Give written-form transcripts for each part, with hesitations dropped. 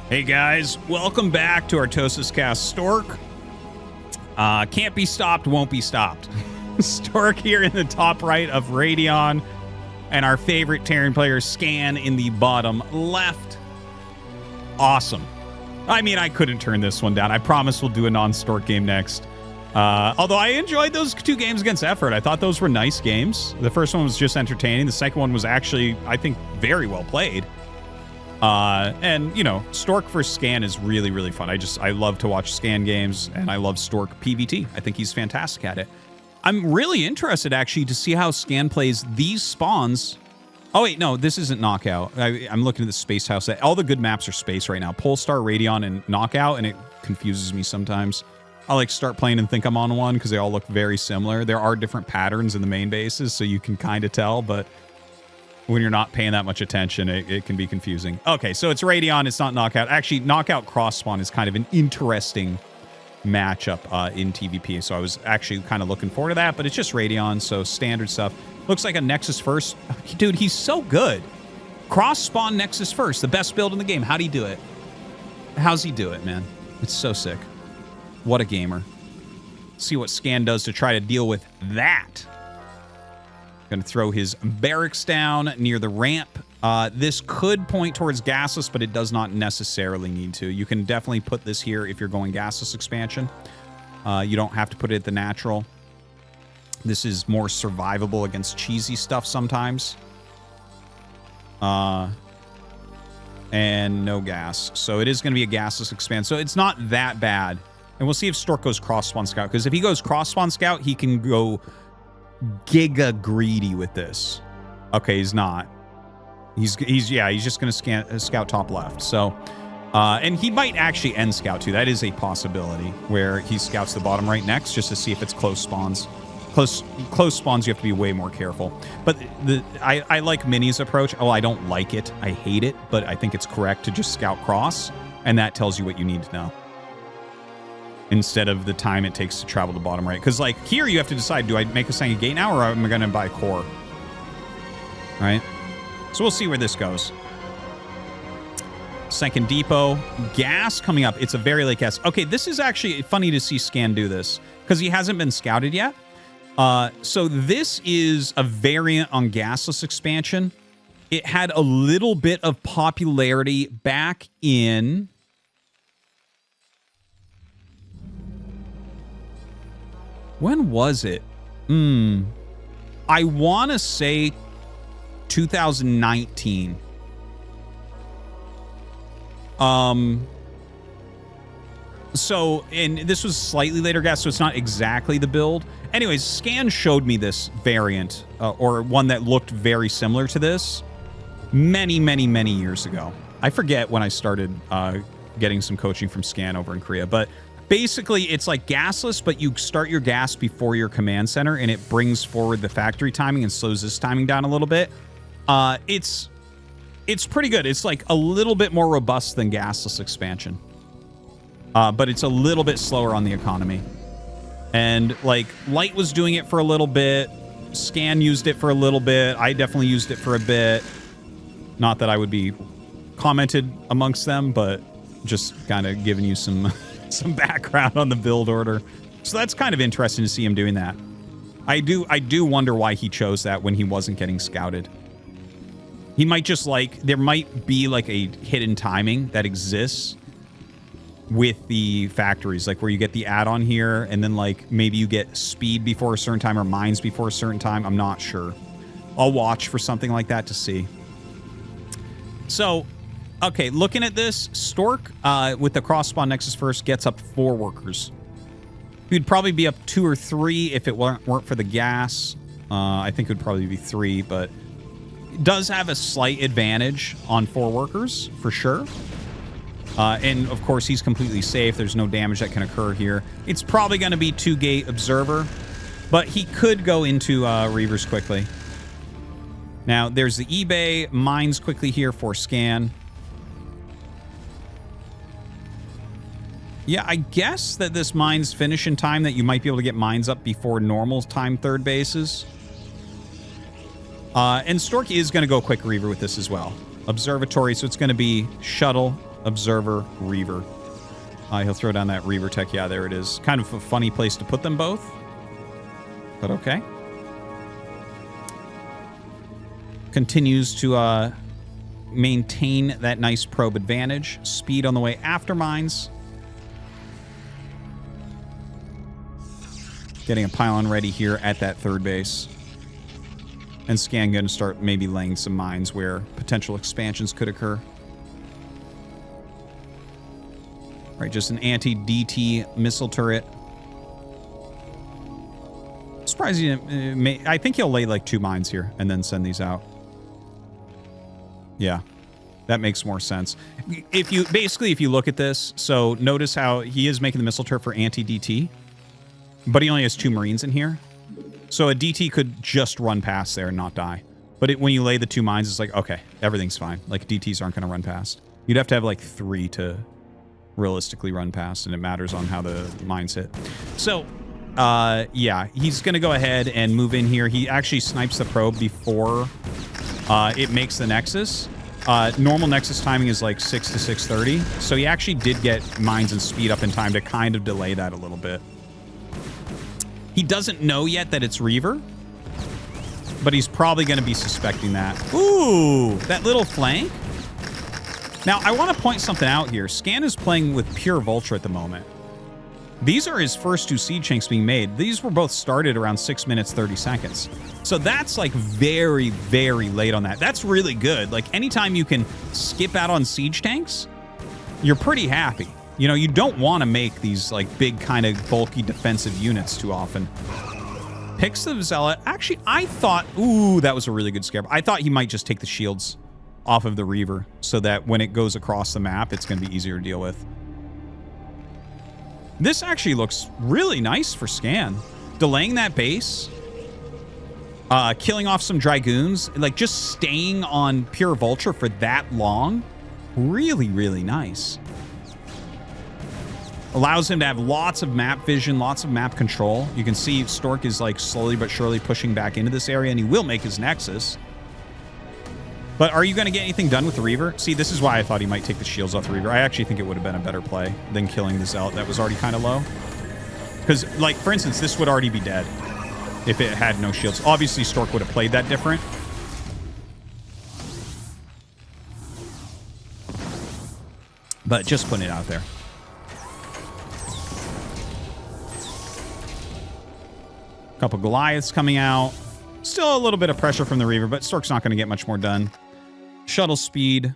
Hey guys, welcome back to ArtosisCasts. Stork. Can't be stopped, won't be stopped. Stork here in the top right of Radeon, and our favorite Terran player, Scan, in the bottom left. Awesome. I mean, I couldn't turn this one down. I promise we'll do a non-Stork game next. Although I enjoyed those 2 games against Effort. I thought those were nice games. The first one was just entertaining. The second one was actually, I think, very well played. And, you know, Stork for Scan is really, really fun. I love to watch Scan games, and I love Stork PvT. I think he's fantastic at it. I'm really interested, actually, to see how Scan plays these spawns. Oh, wait, no, this isn't Knockout. I'm looking at the Space House. All the good maps are Space right now. Polestar, Radeon, and Knockout, and it confuses me sometimes. I like start playing and think I'm on one because they all look very similar. There are different patterns in the main bases, so you can kind of tell, but when you're not paying that much attention, it can be confusing. Okay, so it's Radeon, it's not Knockout. Actually, Knockout cross spawn is kind of an interesting matchup in TVP, so I was actually kind of looking forward to that, but it's just Radeon, so standard stuff. Looks like a Nexus first. Dude, he's so good. Cross spawn Nexus first, the best build in the game. How'd he do it? How's he do it, man? It's so sick. What a gamer. See what Scan does to try to deal with that. Going to throw his barracks down near the ramp. This could point towards gasless, but it does not necessarily need to. You can definitely put this here if you're going gasless expansion. You don't have to put it at the natural. This is more survivable against cheesy stuff sometimes. And no gas. So it is going to be a gasless expand. So it's not that bad. And we'll see if Stork goes cross-spawn scout. Because if he goes cross-spawn scout, he can go giga greedy with this. Okay, he's not. He's just going to scout top left. So, and he might actually end scout too. That is a possibility where he scouts the bottom right next just to see if it's close spawns. Close spawns, you have to be way more careful. But I like Mini's approach. Oh, I don't like it. I hate it, but I think it's correct to just scout cross, and that tells you what you need to know. Instead of the time it takes to travel to bottom right. Because, like, here you have to decide, do I make a Sanga Gate now, or am I going to buy core? All right? So we'll see where this goes. Second depot. Gas coming up. It's a very late gas. Okay, this is actually funny to see Scan do this, because he hasn't been scouted yet. So this is a variant on gasless expansion. It had a little bit of popularity back in... When was it? I want to say 2019. So, and this was slightly later gas, so it's not exactly the build. Anyways, Scan showed me this variant, or one that looked very similar to this many, many, many years ago. I forget when I started getting some coaching from Scan over in Korea, but basically, it's like gasless, but you start your gas before your command center, and it brings forward the factory timing and slows this timing down a little bit. It's pretty good. It's like a little bit more robust than gasless expansion. But it's a little bit slower on the economy. And, like, Light was doing it for a little bit. Scan used it for a little bit. I definitely used it for a bit. Not that I would be commented amongst them, but just kind of giving you some... some background on the build order. So that's kind of interesting to see him doing that. I do wonder why he chose that when he wasn't getting scouted. He might just like, there might be like a hidden timing that exists with the factories, like where you get the add-on here, and then like maybe you get speed before a certain time or mines before a certain time. I'm not sure. I'll watch for something like that to see. So, okay, looking at this, Stork, with the cross-spawn Nexus first, gets up 4 workers. He'd probably be up 2 or 3 if it weren't for the gas. I think it would probably be 3, but it does have a slight advantage on 4 workers, for sure. And, of course, he's completely safe. There's no damage that can occur here. It's probably going to be 2-gate Observer, but he could go into Reavers quickly. Now, there's the eBay. Mines quickly here for Scan. Yeah, I guess that this mine's finish in time, that you might be able to get mines up before normal time third bases. And Stork is going to go quick Reaver with this as well. Observatory, so it's going to be shuttle Observer, Reaver. He'll throw down that Reaver tech. Yeah, there it is. Kind of a funny place to put them both. But okay. Continues to maintain that nice probe advantage. Speed on the way after mines. Getting a pylon ready here at that third base. And Scan going to start maybe laying some mines where potential expansions could occur. Right, just an anti-DT missile turret. Surprised you didn't, I think he'll lay like 2 mines here and then send these out. Yeah, that makes more sense. If you look at this, so notice how he is making the missile turret for anti-DT, but he only has 2 Marines in here. So a DT could just run past there and not die. But when you lay the 2 mines, it's like, okay, everything's fine. Like, DTs aren't going to run past. You'd have to have like 3 to realistically run past, and it matters on how the mines hit. So, yeah, he's going to go ahead and move in here. He actually snipes the probe before it makes the Nexus. Normal Nexus timing is like 6 to 6:30. So he actually did get mines and speed up in time to kind of delay that a little bit. He doesn't know yet that it's Reaver, but he's probably going to be suspecting that. Ooh, that little flank. Now, I want to point something out here. Scan is playing with pure Vulture at the moment. These are his first 2 siege tanks being made. These were both started around 6 minutes, 30 seconds. So that's like very, very late on that. That's really good. Like anytime you can skip out on siege tanks, you're pretty happy. You know, you don't want to make these like big kind of bulky defensive units too often. Picks the Zealot. Actually, I thought, ooh, that was a really good scare. I thought he might just take the shields off of the Reaver so that when it goes across the map, it's going to be easier to deal with. This actually looks really nice for Scan. Delaying that base, killing off some Dragoons, like just staying on pure Vulture for that long, really, really nice. Allows him to have lots of map vision, lots of map control. You can see Stork is like slowly but surely pushing back into this area, and he will make his Nexus. But are you going to get anything done with the Reaver? See, this is why I thought he might take the shields off the Reaver. I actually think it would have been a better play than killing the Zealot that was already kind of low. Because, like, for instance, this would already be dead if it had no shields. Obviously, Stork would have played that different. But just putting it out there. Couple Goliaths coming out. Still a little bit of pressure from the Reaver, but Stork's not going to get much more done. Shuttle speed.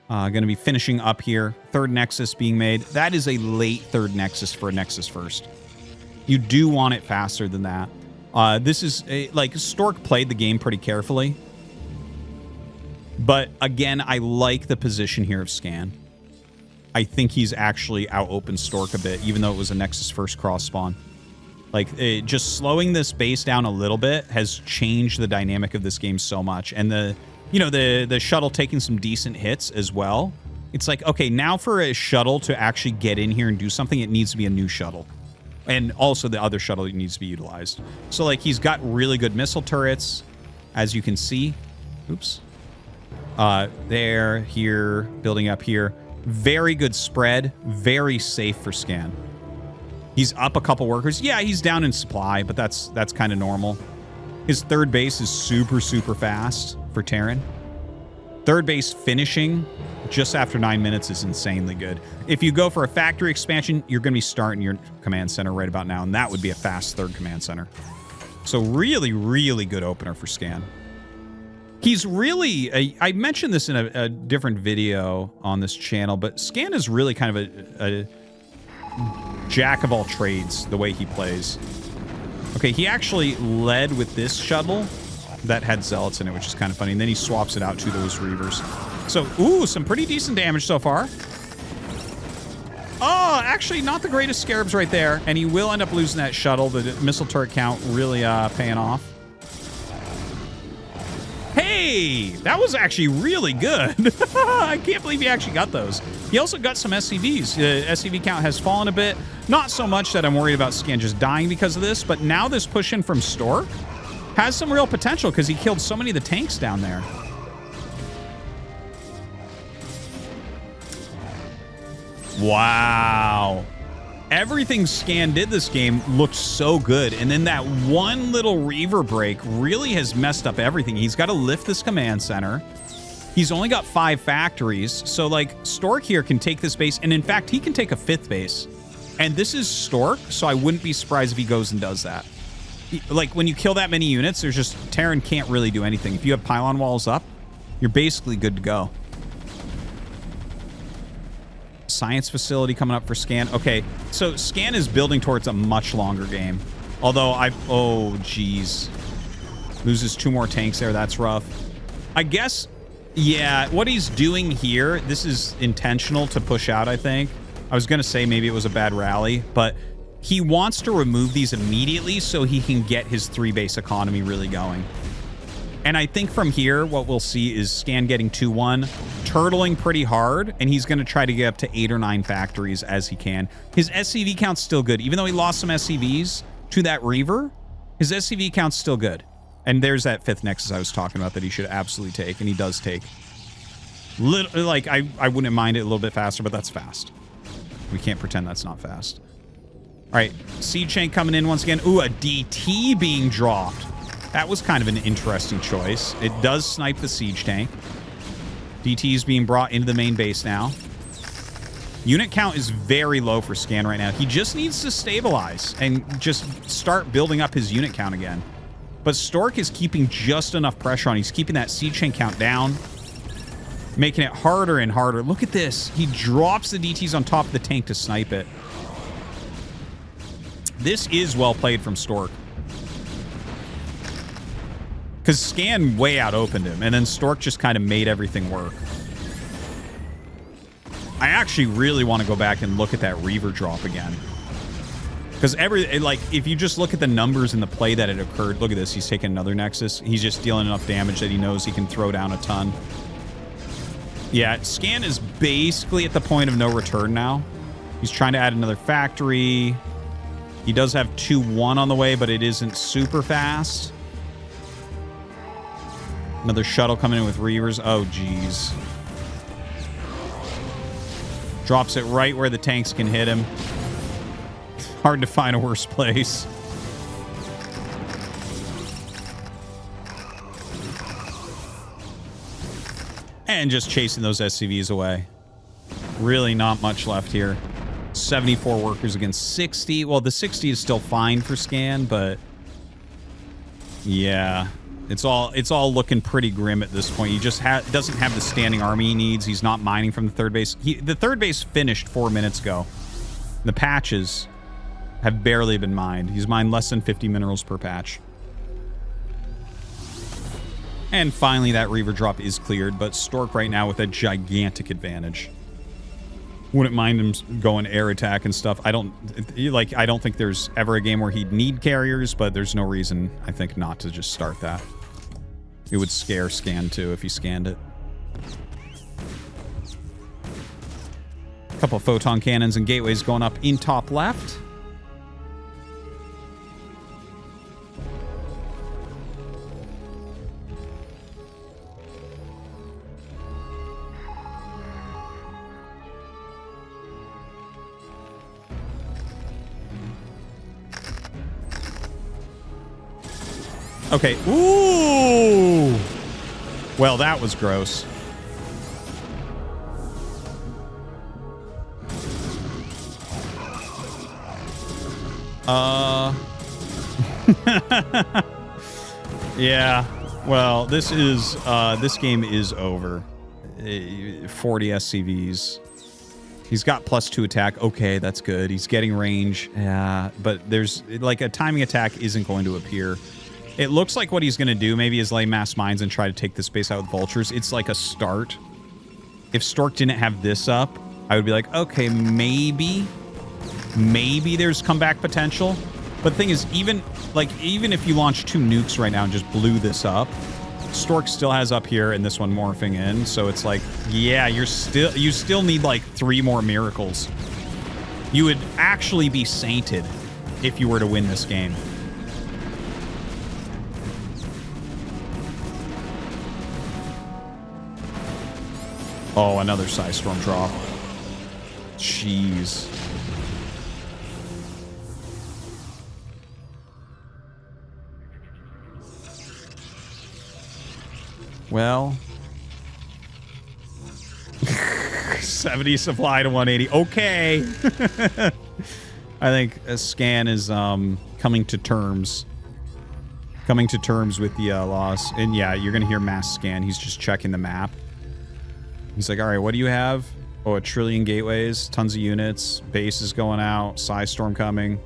Going to be finishing up here. Third Nexus being made. That is a late third Nexus for a Nexus first. You do want it faster than that. This is, like, Stork played the game pretty carefully. But, again, I like the position here of Scan. I think he's actually out-opened Stork a bit, even though it was a Nexus first cross spawn. Like, just slowing this base down a little bit has changed the dynamic of this game so much. And the shuttle taking some decent hits as well. It's like, okay, now for a shuttle to actually get in here and do something, it needs to be a new shuttle. And also the other shuttle needs to be utilized. So, like, he's got really good missile turrets, as you can see. Oops. There, here, building up here. Very good spread. Very safe for Scan. He's up a couple workers. Yeah, he's down in supply, but that's kind of normal. His third base is super, super fast for Terran. Third base finishing just after 9 minutes is insanely good. If you go for a factory expansion, you're going to be starting your command center right about now, and that would be a fast third command center. So really, really good opener for Scan. He's really... I mentioned this in a different video on this channel, but Scan is really kind of a jack of all trades, the way he plays. Okay, he actually led with this shuttle that had Zealots in it, which is kind of funny. And then he swaps it out to those Reavers. So, ooh, some pretty decent damage so far. Oh, actually, not the greatest Scarabs right there. And he will end up losing that shuttle. The missile turret count really paying off. Hey, that was actually really good. I can't believe he actually got those. He also got some SCVs. The SCV count has fallen a bit. Not so much that I'm worried about Scan just dying because of this, but now this push in from Stork has some real potential because he killed so many of the tanks down there. Wow. Everything Scan did this game looked so good. And then that one little Reaver break really has messed up everything. He's got to lift this command center. He's only got 5 factories. So, like, Stork here can take this base. And, in fact, he can take a 5th base. And this is Stork, so I wouldn't be surprised if he goes and does that. Like, when you kill that many units, there's just... Terran can't really do anything. If you have pylon walls up, you're basically good to go. Science facility coming up for Scan. Okay, so Scan is building towards a much longer game. Although oh, geez. Loses 2 more tanks there. That's rough. I guess... Yeah, what he's doing here, this is intentional to push out, I think. I was going to say maybe it was a bad rally, but he wants to remove these immediately so he can get his 3-base economy really going. And I think from here, what we'll see is Scan getting 2-1, turtling pretty hard, and he's going to try to get up to 8 or 9 factories as he can. His SCV count's still good. Even though he lost some SCVs to that Reaver, his SCV count's still good. And there's that 5th Nexus I was talking about that he should absolutely take, and he does take. Like, I wouldn't mind it a little bit faster, but that's fast. We can't pretend that's not fast. All right, Siege Tank coming in once again. Ooh, a DT being dropped. That was kind of an interesting choice. It does snipe the Siege Tank. DT is being brought into the main base now. Unit count is very low for Scan right now. He just needs to stabilize and just start building up his unit count again. But Stork is keeping just enough pressure on. He's keeping that Siege Tank count down, making it harder and harder. Look at this. He drops the DTs on top of the tank to snipe it. This is well played from Stork. Because Scan way out opened him, and then Stork just kind of made everything work. I actually really want to go back and look at that Reaver drop again. Because if you just look at the numbers in the play that it occurred, look at this. He's taking another Nexus. He's just dealing enough damage that he knows he can throw down a ton. Yeah, Scan is basically at the point of no return now. He's trying to add another factory. He does have 2-1 on the way, but it isn't super fast. Another shuttle coming in with Reavers. Oh, geez. Drops it right where the tanks can hit him. Hard to find a worse place. And just chasing those SCVs away. Really not much left here. 74 workers against 60. Well, the 60 is still fine for Scan, but yeah, it's all looking pretty grim at this point. He just doesn't have the standing army he needs. He's not mining from the 3rd base. The 3rd base finished 4 minutes ago. The patches have barely been mined. He's mined less than 50 minerals per patch. And finally, that Reaver drop is cleared, but Stork right now with a gigantic advantage. Wouldn't mind him going air attack and stuff. I don't think there's ever a game where he'd need carriers, but there's no reason, I think, not to just start that. It would scare Scan too if he scanned it. A couple photon cannons and gateways going up in top left. Okay. Ooh! Well, that was gross. Yeah. Well, this game is over. 40 SCVs. He's got +2 attack. Okay, that's good. He's getting range. Yeah, but there's like a timing attack isn't going to appear. It looks like what he's going to do maybe is lay mass mines and try to take this base out with vultures. It's like a start. If Stork didn't have this up, I would be like, okay, maybe there's comeback potential. But the thing is, even if you launch 2 nukes right now and just blew this up, Stork still has up here and this one morphing in. So it's like, yeah, you still need like 3 more miracles. You would actually be sainted if you were to win this game. Oh, another Psystorm drop. Jeez. Well, 70 supply to 180. Okay. I think a Scan is coming to terms with the loss. And yeah, you're gonna hear mass Scan. He's just checking the map. He's like, all right, what do you have? Oh, 1 trillion gateways, tons of units, base is going out, Psy Storm coming.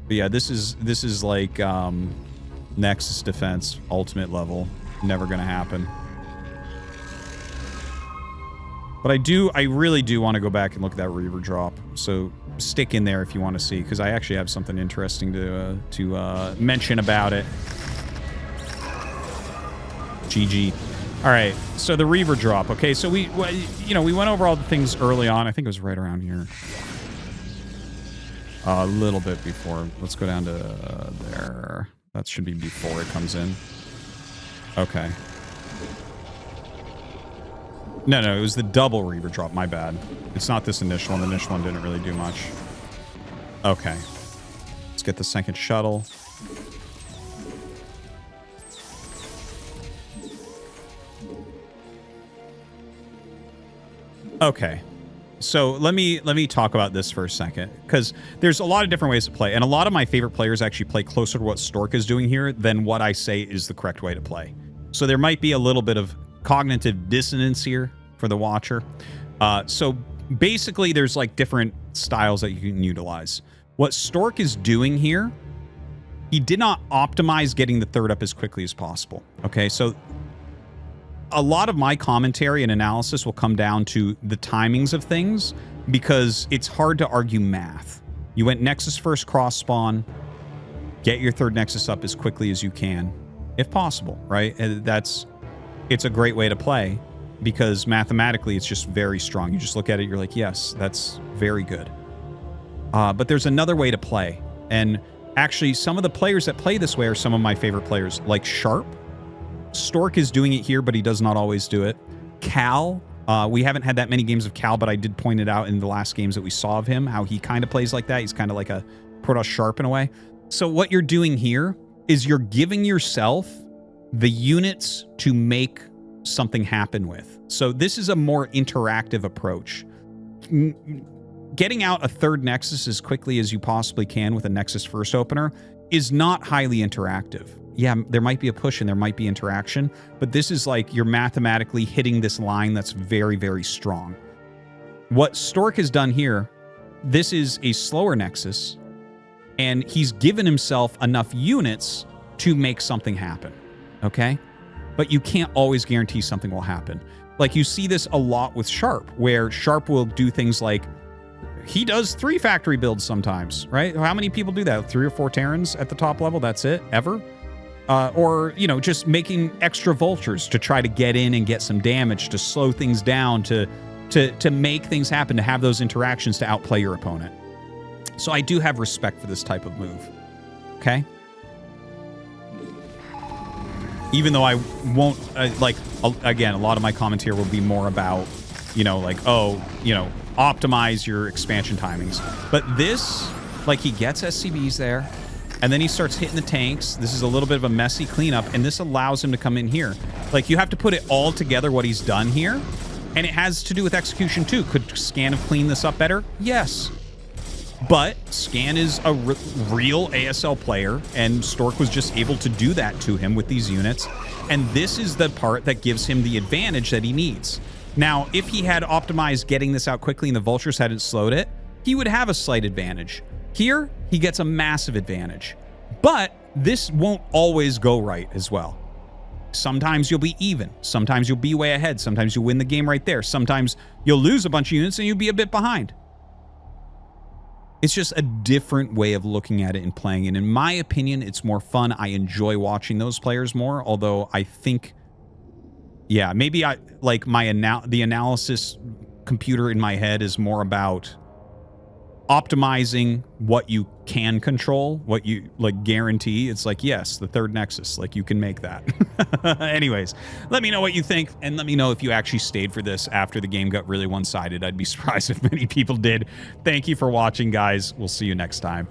But yeah, this is like Nexus defense ultimate level. Never gonna happen. But I really do want to go back and look at that Reaver drop. So stick in there if you want to see, because I actually have something interesting to mention about it. GG. All right, so the Reaver drop. Okay, so we went over all the things early on. I think it was right around here. A little bit before. Let's go down to there. That should be before it comes in. Okay. No, it was the double Reaver drop. My bad. It's not this initial one. The initial one didn't really do much. Okay. Let's get the second shuttle. Okay. So let me talk about this for a second, because there's a lot of different ways to play, and a lot of my favorite players actually play closer to what Stork is doing here than what I say is the correct way to play. So there might be a little bit of cognitive dissonance here for the watcher. So basically there's like different styles that you can utilize. What Stork is doing here, he did not optimize getting the third up as quickly as possible. Okay, so a lot of my commentary and analysis will come down to the timings of things, because it's hard to argue math. You went Nexus first cross spawn, get your third Nexus up as quickly as you can, if possible, right? And it's a great way to play, because mathematically it's just very strong. You just look at it, you're like, yes, that's very good. But there's another way to play. And actually, some of the players that play this way are some of my favorite players, like Sharp. Stork is doing it here, but he does not always do it. Cal, we haven't had that many games of Cal, but I did point it out in the last games that we saw of him, how he kind of plays like that. He's kind of like a Protoss Sharp in a way. So what you're doing here is you're giving yourself the units to make something happen with. So this is a more interactive approach. Getting out a third Nexus as quickly as you possibly can with a Nexus first opener is not highly interactive. Yeah, there might be a push and there might be interaction, but this is like you're mathematically hitting this line that's very, very strong. What Stork has done here, this is a slower Nexus, and he's given himself enough units to make something happen, okay? But you can't always guarantee something will happen. Like, you see this a lot with Sharp, where Sharp will do things like, he does 3 factory builds sometimes, right? How many people do that? 3 or 4 Terrans at the top level? That's it? Ever? Or, you know, just making extra vultures to try to get in and get some damage, to slow things down, to make things happen, to have those interactions to outplay your opponent. So I do have respect for this type of move. Okay? Even though I won't, again, a lot of my commentary will be more about, you know, like, oh, you know, optimize your expansion timings. But this, like, he gets SCVs there, and then he starts hitting the tanks. This is a little bit of a messy cleanup, and this allows him to come in here. Like, you have to put it all together, what he's done here, and it has to do with execution too. Could Scan have cleaned this up better? Yes. But Scan is a real ASL player, and Stork was just able to do that to him with these units, and this is the part that gives him the advantage that he needs. Now, if he had optimized getting this out quickly and the Vultures hadn't slowed it, he would have a slight advantage. Here, he gets a massive advantage. But this won't always go right as well. Sometimes you'll be even. Sometimes you'll be way ahead. Sometimes you'll win the game right there. Sometimes you'll lose a bunch of units and you'll be a bit behind. It's just a different way of looking at it and playing it. In my opinion, it's more fun. I enjoy watching those players more, although I think, yeah, maybe I like the analysis computer in my head is more about optimizing what you can control, what you like guarantee. It's like, yes, the third Nexus, like you can make that. Anyways, let me know what you think, and let me know if you actually stayed for this after the game got really one-sided. I'd be surprised if many people did. Thank you for watching, guys. We'll see you next time.